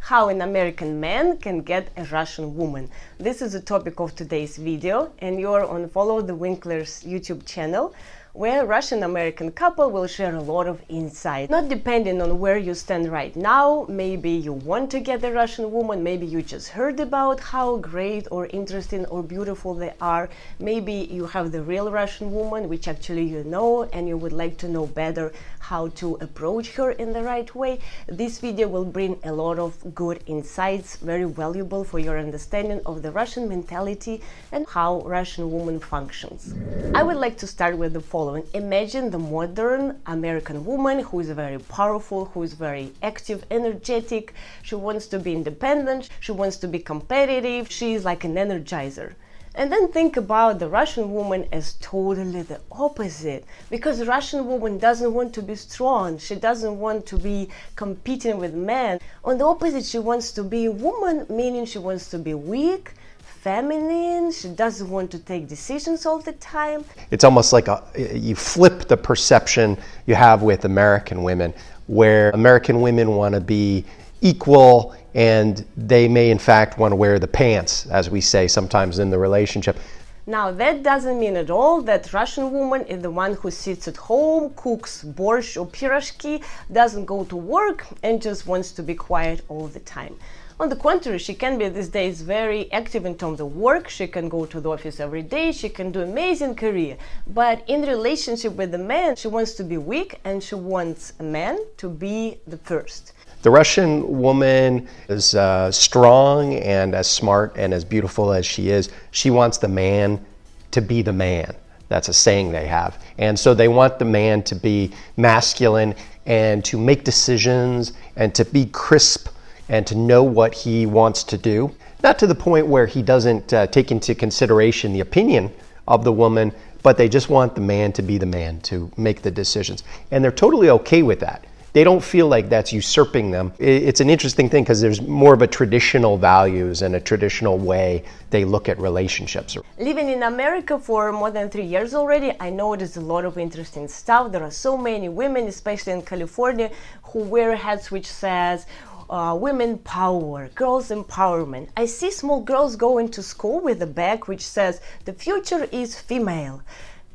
How an American man can get a Russian woman. This is the topic of today's video, and you're on Follow the Winklers YouTube channel, where a Russian-American couple will share a lot of insight. Not depending on where you stand right now, maybe you want to get a Russian woman, maybe you just heard about how great or interesting or beautiful they are, maybe you have the real Russian woman, which actually you know, and you would like to know better how to approach her in the right way. This video will bring a lot of good insights, very valuable for your understanding of the Russian mentality and how Russian woman functions. I would like to start with the following. Imagine the modern American woman who is very powerful, who is very active, energetic. She wants to be independent, she wants to be competitive, she is like an energizer. And then think about the Russian woman as totally the opposite, because the Russian woman doesn't want to be strong, she doesn't want to be competing with men. On the opposite, she wants to be a woman, meaning she wants to be weak, feminine, she doesn't want to take decisions all the time. It's almost like you flip the perception you have with American women, where American women want to be equal and they may in fact want to wear the pants, as we say sometimes in the relationship. Now that doesn't mean at all that Russian woman is the one who sits at home, cooks borscht or pirozhki, doesn't go to work and just wants to be quiet all the time. On the contrary, she can be these days very active in terms of work, she can go to the office every day, she can do amazing career. But in relationship with the man, she wants to be weak and she wants a man to be the first. The Russian woman is strong and as smart and as beautiful as she is. She wants the man to be the man. That's a saying they have. And so they want the man to be masculine and to make decisions and to be crisp and to know what he wants to do. Not to the point where he doesn't take into consideration the opinion of the woman, but they just want the man to be the man, to make the decisions. And they're totally okay with that. They don't feel like that's usurping them. It's an interesting thing because there's more of a traditional values and a traditional way they look at relationships. Living in America for more than 3 years already, I noticed a lot of interesting stuff. There are so many women, especially in California, who wear hats which says, women power, girls empowerment. I see small girls going to school with a bag which says, the future is female.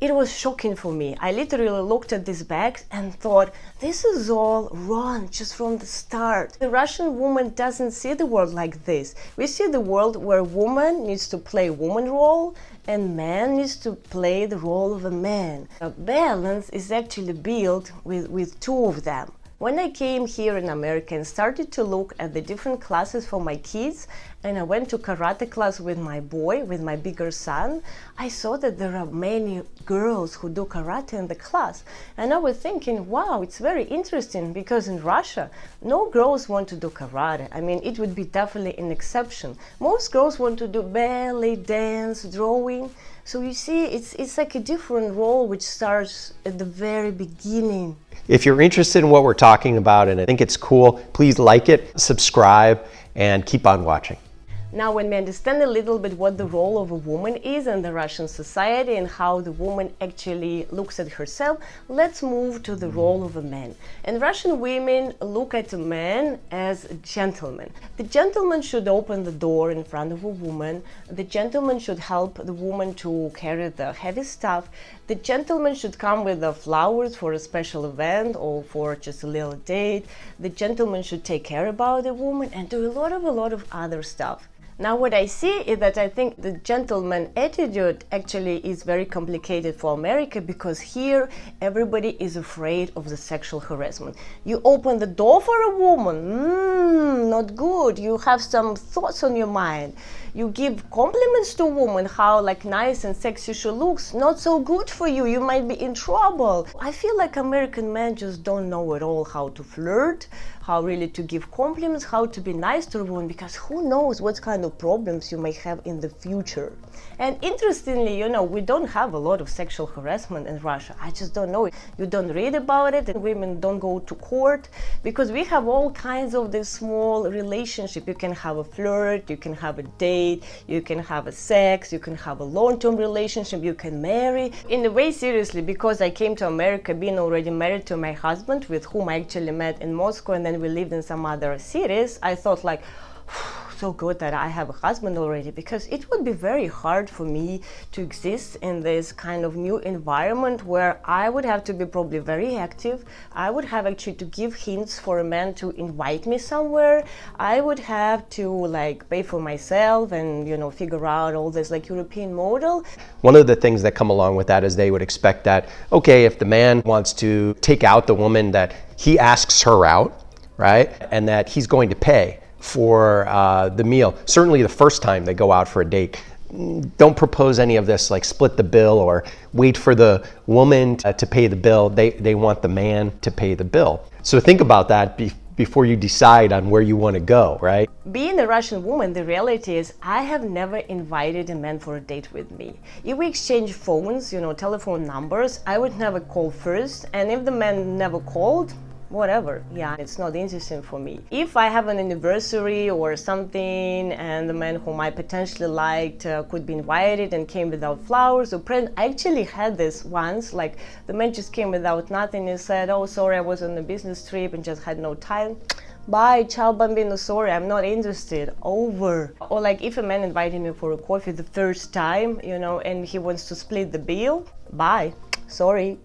It was shocking for me. I literally looked at these bags and thought, this is all wrong just from the start. The Russian woman doesn't see the world like this. We see the world where woman needs to play woman role and man needs to play the role of a man. A balance is actually built with two of them. When I came here in America and started to look at the different classes for my kids, and I went to karate class with my boy, with my bigger son, I saw that there are many girls who do karate in the class. And I was thinking, wow, it's very interesting, because in Russia, no girls want to do karate. I mean, it would be definitely an exception. Most girls want to do ballet, dance, drawing. So you see, it's like a different role which starts at the very beginning. If you're interested in what we're talking about and I think it's cool, please like it, subscribe, and keep on watching. Now, when we understand a little bit what the role of a woman is in the Russian society and how the woman actually looks at herself, let's move to the role of a man. And Russian women look at a man as a gentleman. The gentleman should open the door in front of a woman. The gentleman should help the woman to carry the heavy stuff. The gentleman should come with the flowers for a special event or for just a little date. The gentleman should take care about the woman and do a lot of other stuff. Now what I see is that I think the gentleman attitude actually is very complicated for America, because here everybody is afraid of the sexual harassment. You open the door for a woman, not good. You have some thoughts on your mind. You give compliments to a woman, how like nice and sexy she looks, not so good for you, you might be in trouble. I feel like American men just don't know at all how to flirt, how really to give compliments, how to be nice to a woman, because who knows what kind of problems you may have in the future. And interestingly, you know, we don't have a lot of sexual harassment in Russia. I just don't know it. You don't read about it, and women don't go to court, because we have all kinds of this small relationship. You can have a flirt, you can have a date, you can have a sex, you can have a long-term relationship, you can marry. In a way, seriously, because I came to America being already married to my husband, with whom I actually met in Moscow, and then when we lived in some other cities, I thought like, so good that I have a husband already, because it would be very hard for me to exist in this kind of new environment where I would have to be probably very active. I would have actually to give hints for a man to invite me somewhere. I would have to like pay for myself and, you know, figure out all this like European model. One of the things that come along with that is they would expect that, okay, if the man wants to take out the woman, that he asks her out, right? And that he's going to pay for the meal. Certainly the first time they go out for a date. Don't propose any of this like split the bill or wait for the woman to pay the bill. They want the man to pay the bill. So think about that before you decide on where you want to go, right? Being a Russian woman, the reality is I have never invited a man for a date with me. If we exchange phones, you know, telephone numbers, I would never call first, and if the man never called, whatever, yeah, it's not interesting for me. If I have an anniversary or something and the man whom I potentially liked could be invited and came without flowers or present, I actually had this once, like the man just came without nothing and said, oh sorry, I was on a business trip and just had no time. Bye, ciao bambino, sorry, I'm not interested, over. Or like if a man invited me for a coffee the first time, you know, and he wants to split the bill, bye, sorry.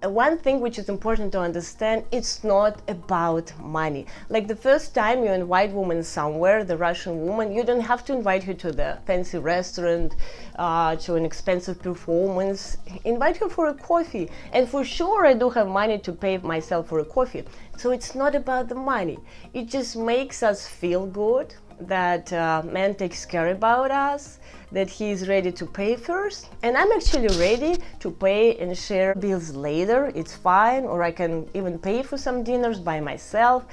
One thing which is important to understand, it's not about money. Like the first time you invite woman somewhere, the Russian woman, you don't have to invite her to the fancy restaurant, to an expensive performance. Invite her for a coffee. And for sure I do have money to pay myself for a coffee. So it's not about the money. It just makes us feel good that man takes care about us, that he is ready to pay first, and I'm actually ready to pay and share bills later. It's fine, or I can even pay for some dinners by myself.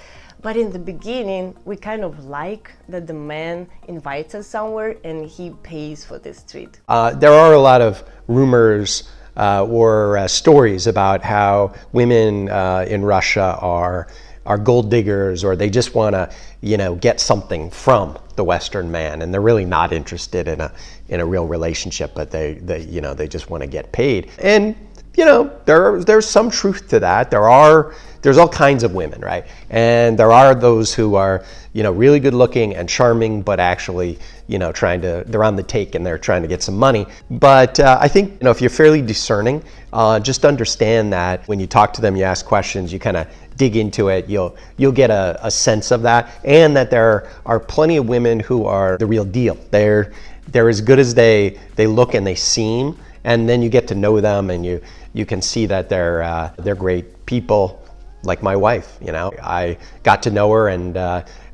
But in the beginning, we kind of like that the man invites us somewhere and he pays for this treat. There are a lot of rumors or stories about how women in Russia are gold diggers, or they just want to, you know, get something from the Western man, and they're really not interested in a real relationship, but they you know, they just want to get paid. And you know, there's some truth to that. There's all kinds of women, right? And there are those who are, you know, really good looking and charming, but actually, you know, they're on the take and they're trying to get some money. But I think, you know, if you're fairly discerning, just understand that when you talk to them, you ask questions, you kind of dig into it, you'll get a sense of that, and that there are plenty of women who are the real deal. They're as good as they look and they seem, and then you get to know them and you can see that they're great people. Like my wife, you know, I got to know her and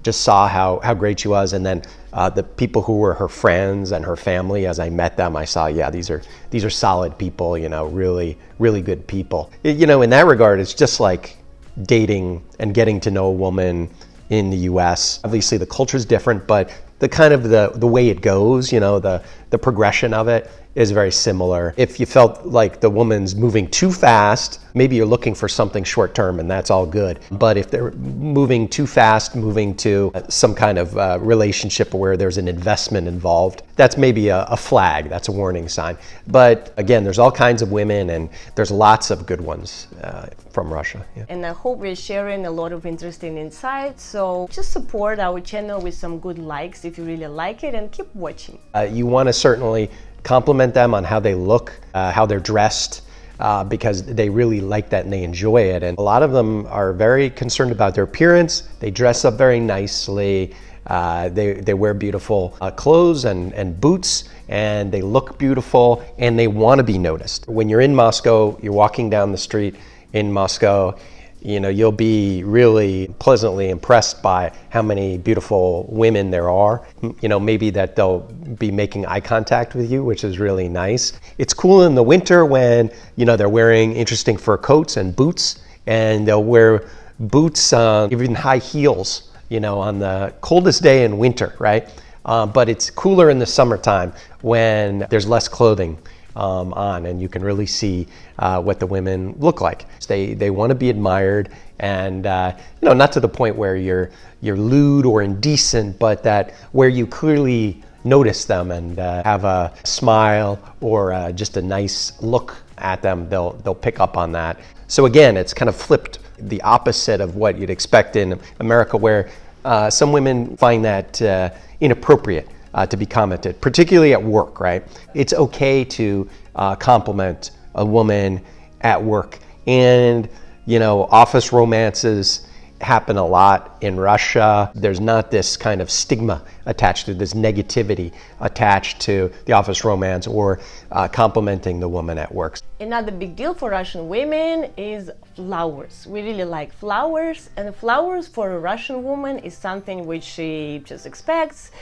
just saw how great she was, and then the people who were her friends and her family, as I met them, I saw, yeah, these are solid people, you know, really good people. You know, in that regard, it's just like dating and getting to know a woman in the US. Obviously the culture's different, but the kind of the way it goes, you know, the progression of it is very similar. If you felt like the woman's moving too fast, maybe you're looking for something short term, and that's all good. But if they're moving too fast, moving to some kind of relationship where there's an investment involved, that's maybe a flag, that's a warning sign. But again, there's all kinds of women, and there's lots of good ones from Russia. Yeah. And I hope we're sharing a lot of interesting insights. So just support our channel with some good likes if you really like it, and keep watching. You want to certainly compliment them on how they look, how they're dressed, because they really like that and they enjoy it. And a lot of them are very concerned about their appearance. They dress up very nicely. They wear beautiful clothes and boots, and they look beautiful, and they want to be noticed. When you're in Moscow, you're walking down the street in Moscow, you know, you'll be really pleasantly impressed by how many beautiful women there are. You know, maybe that they'll be making eye contact with you, which is really nice. It's cool in the winter when, you know, they're wearing interesting fur coats and boots, and they'll wear boots, even high heels, you know, on the coldest day in winter, right? But it's cooler in the summertime when there's less clothing on, and you can really see what the women look like. They want to be admired, and you know, not to the point where you're lewd or indecent, but that where you clearly notice them and have a smile or just a nice look at them, they'll pick up on that. So again, it's kind of flipped the opposite of what you'd expect in America, where some women find that inappropriate to be commented, particularly at work, right? It's okay to compliment a woman at work. And, office romances happen a lot in Russia. There's not this kind of stigma attached to this negativity attached to the office romance or complimenting the woman at work. Another big deal for Russian women is flowers. We really like flowers, and flowers for a Russian woman is something which she just expects.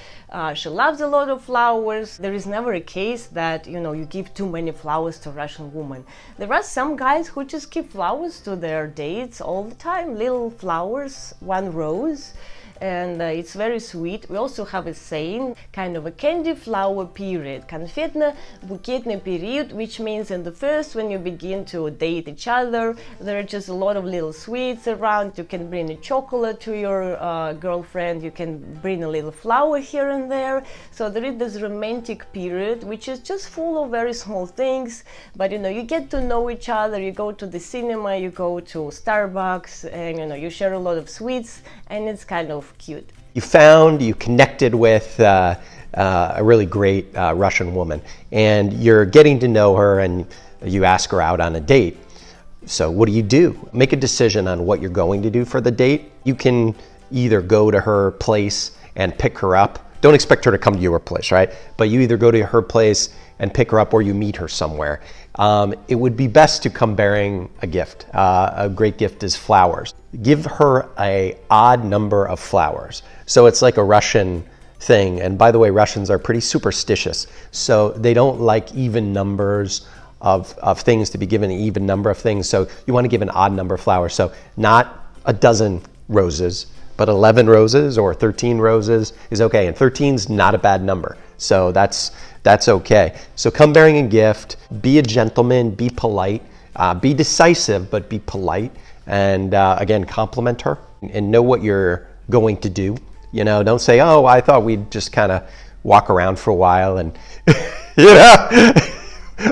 She loves a lot of flowers. There is never a case that, you give too many flowers to a Russian woman. There are some guys who just give flowers to their dates all the time, little flowers, one rose. And it's very sweet. We also have a saying, kind of a candy flower period, конфетно-букетный период, which means in the first, when you begin to date each other, there are just a lot of little sweets around. You can bring a chocolate to your girlfriend, you can bring a little flower here and there. So there is this romantic period, which is just full of very small things, but you get to know each other, you go to the cinema, you go to Starbucks, and you share a lot of sweets, and it's kind of cute. You connected with a really great Russian woman, and you're getting to know her, and you ask her out on a date. So what do? Make a decision on what you're going to do for the date. You can either go to her place and pick her up. Don't expect her to come to your place, right? But you either go to her place and pick her up, or you meet her somewhere. It would be best to come bearing a gift. A great gift is flowers. Give her an odd number of flowers. So it's like a Russian thing. And by the way, Russians are pretty superstitious. So they don't like even numbers of things, to be given an even number of things. So you want to give an odd number of flowers. So not a dozen roses, but 11 roses or 13 roses is okay. And 13's not a bad number. So that's okay. So come bearing a gift, be a gentleman, be polite, be decisive, but be polite. And again, compliment her and know what you're going to do. Don't say, oh, I thought we'd just kind of walk around for a while and,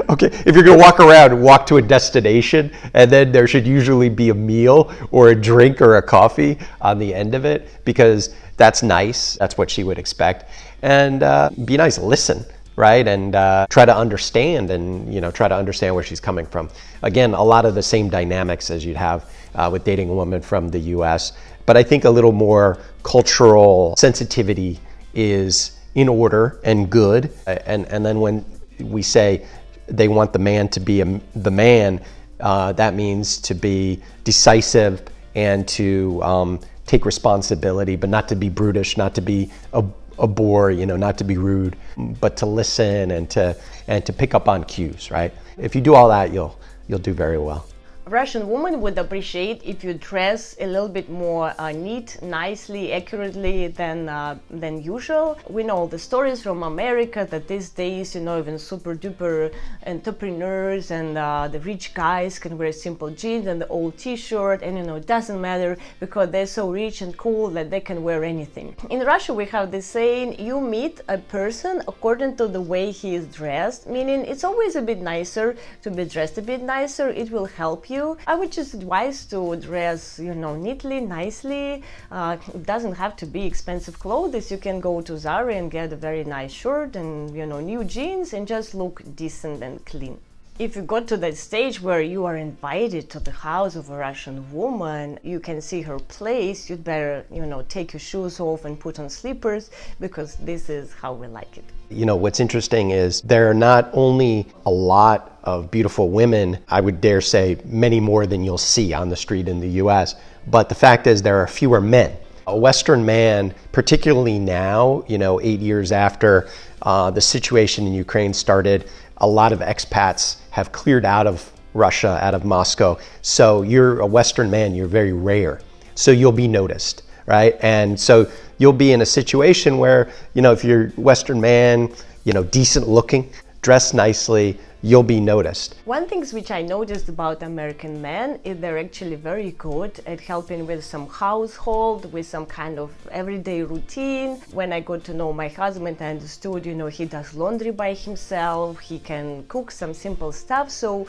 Okay, if you're going to walk around, walk to a destination, and then there should usually be a meal or a drink or a coffee on the end of it, because that's nice. That's what she would expect. And be nice, listen, right? And try to understand, and try to understand where she's coming from. Again, a lot of the same dynamics as you'd have with dating a woman from the US, but I think a little more cultural sensitivity is in order and good. And then when we say they want the man to be the man, that means to be decisive and to take responsibility, but not to be brutish, not to be a bore, not to be rude, but to listen and to pick up on cues, right? If you do all that, you'll do very well. A Russian woman would appreciate if you dress a little bit more neat, nicely, accurately than usual. We know the stories from America that these days, even super duper entrepreneurs and the rich guys can wear simple jeans and the old t-shirt, and it doesn't matter because they're so rich and cool that they can wear anything. In Russia, we have this saying, you meet a person according to the way he is dressed, meaning it's always a bit nicer to be dressed a bit nicer. It will help you. I would just advise to dress, neatly, nicely. It doesn't have to be expensive clothes. You can go to Zara and get a very nice shirt and, new jeans and just look decent and clean. If you got to that stage where you are invited to the house of a Russian woman, you can see her place, you'd better, take your shoes off and put on slippers, because this is how we like it. What's interesting is there are not only a lot of beautiful women, I would dare say many more than you'll see on the street in the US, but the fact is there are fewer men. A Western man, particularly now, 8 years after the situation in Ukraine started, a lot of expats have cleared out of Russia, out of Moscow. So you're a Western man, you're very rare. So you'll be noticed, right? And so you'll be in a situation where, if you're a Western man, decent looking, dressed nicely, you'll be noticed. One thing which I noticed about American men is they're actually very good at helping with some household, with some kind of everyday routine. When I got to know my husband, I understood, he does laundry by himself, he can cook some simple stuff. So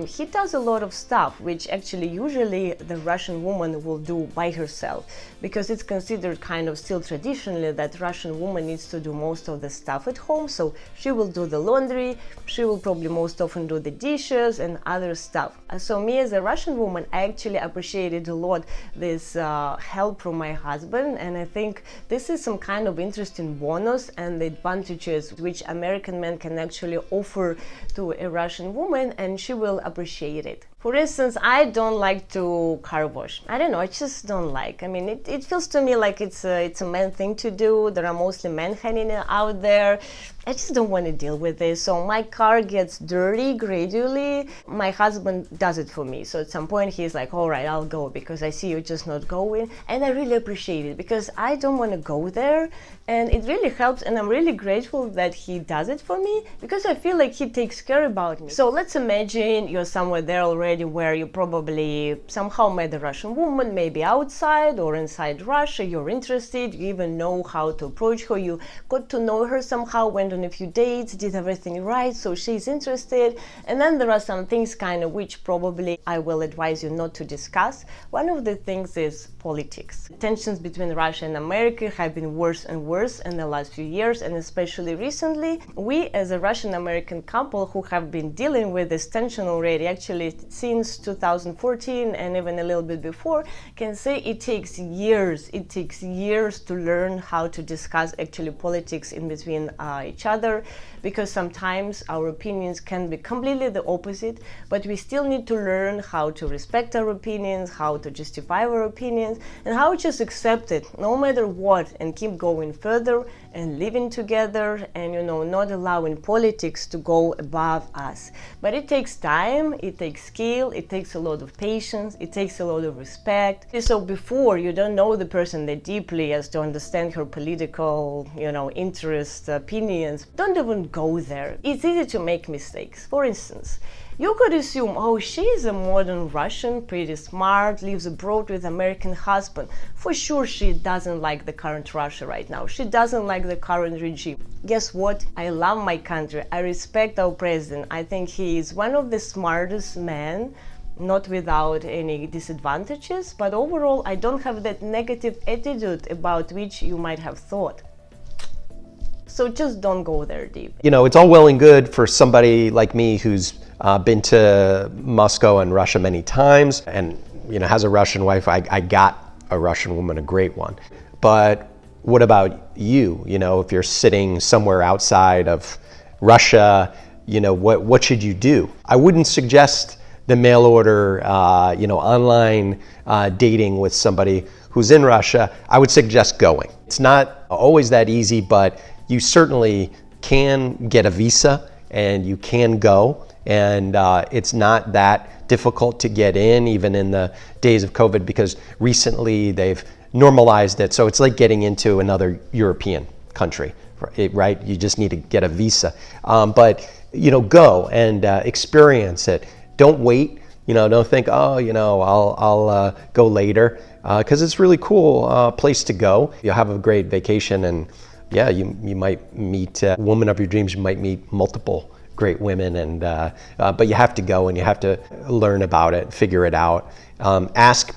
he does a lot of stuff which actually usually the Russian woman will do by herself, because it's considered kind of still traditionally that Russian woman needs to do most of the stuff at home. So she will do the laundry, she will probably most often do the dishes and other stuff. So me as a Russian woman, I actually appreciated a lot this help from my husband, and I think this is some kind of interesting bonus and the advantages which American men can actually offer to a Russian woman, and she will appreciate it. For instance, I don't like to car wash. I don't know, I just don't like. I mean, it feels to me like it's a man thing to do. There are mostly men hanging out there. I just don't want to deal with this. So my car gets dirty gradually. My husband does it for me. So at some point he's like, all right, I'll go because I see you just not going. And I really appreciate it because I don't want to go there. And it really helps. And I'm really grateful that he does it for me because I feel like he takes care about me. So let's imagine you're somewhere there already where you probably somehow met a Russian woman, maybe outside or inside Russia. You're interested. You even know how to approach her. You got to know her somehow, went on a few dates, did everything right, so she's interested. And then there are some things kind of which probably I will advise you not to discuss. One of the things is politics. Tensions between Russia and America have been worse and worse in the last few years, and especially recently. We as a Russian-American couple who have been dealing with this tension already actually since 2014 and even a little bit before can say it takes years. It takes years to learn how to discuss actually politics in between each other, because sometimes our opinions can be completely the opposite, but we still need to learn how to respect our opinions, how to justify our opinions, and how to just accept it no matter what and keep going further and living together and not allowing politics to go above us. But it takes time, it takes skill, it takes a lot of patience, it takes a lot of respect. So before you don't know the person that deeply as to understand her political interest, opinions, don't even go there. It's easy to make mistakes. For instance, you could assume, oh, she's a modern Russian, pretty smart, lives abroad with American husband. For sure she doesn't like the current Russia right now. She doesn't like the current regime. Guess what? I love my country. I respect our president. I think he is one of the smartest men, not without any disadvantages, but overall I don't have that negative attitude about which you might have thought. So just don't go there deep. It's all well and good for somebody like me who's been to Moscow and Russia many times and has a Russian wife. I got a Russian woman, a great one. But what about you? If you're sitting somewhere outside of Russia, what should you do? I wouldn't suggest the mail order, online dating with somebody who's in Russia. I would suggest going. It's not always that easy, but you certainly can get a visa and you can go. And it's not that difficult to get in, even in the days of COVID, because recently they've normalized it. So it's like getting into another European country, right? You just need to get a visa. But go and experience it. Don't wait. Don't think, I'll go later, because it's really cool place to go. You'll have a great vacation, and yeah, you might meet a woman of your dreams. You might meet multiple great women, and but you have to go and you have to learn about it, figure it out. Ask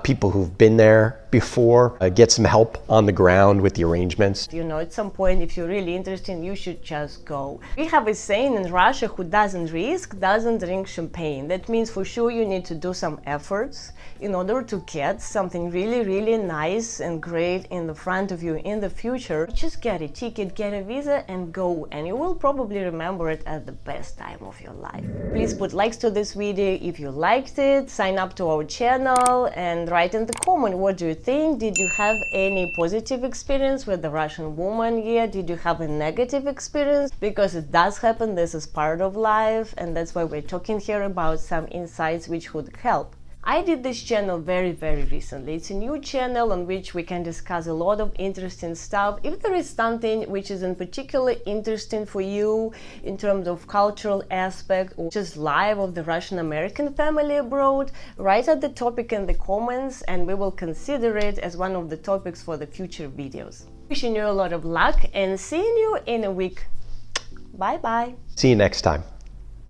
people who've been there before, get some help on the ground with the arrangements. At some point, if you're really interested, you should just go. We have a saying in Russia, who doesn't risk doesn't drink champagne. That means for sure you need to do some efforts in order to get something really, really nice and great in the front of you in the future. Just get a ticket, get a visa and go, and you will probably remember it as the best time of your life. Please put likes to this video if you liked it, sign up to our channel, and write in the comment what do you think. Did you have any positive experience with the Russian woman here? Did you have a negative experience? Because it does happen, this is part of life, and that's why we're talking here about some insights which would help. I did this channel very recently. It's a new channel on which we can discuss a lot of interesting stuff. If there is something which is in particular interesting for you in terms of cultural aspect or just life of the Russian-American family abroad, write out the topic in the comments and we will consider it as one of the topics for the future videos. Wishing you a lot of luck and seeing you in a week. Bye bye. See you next time.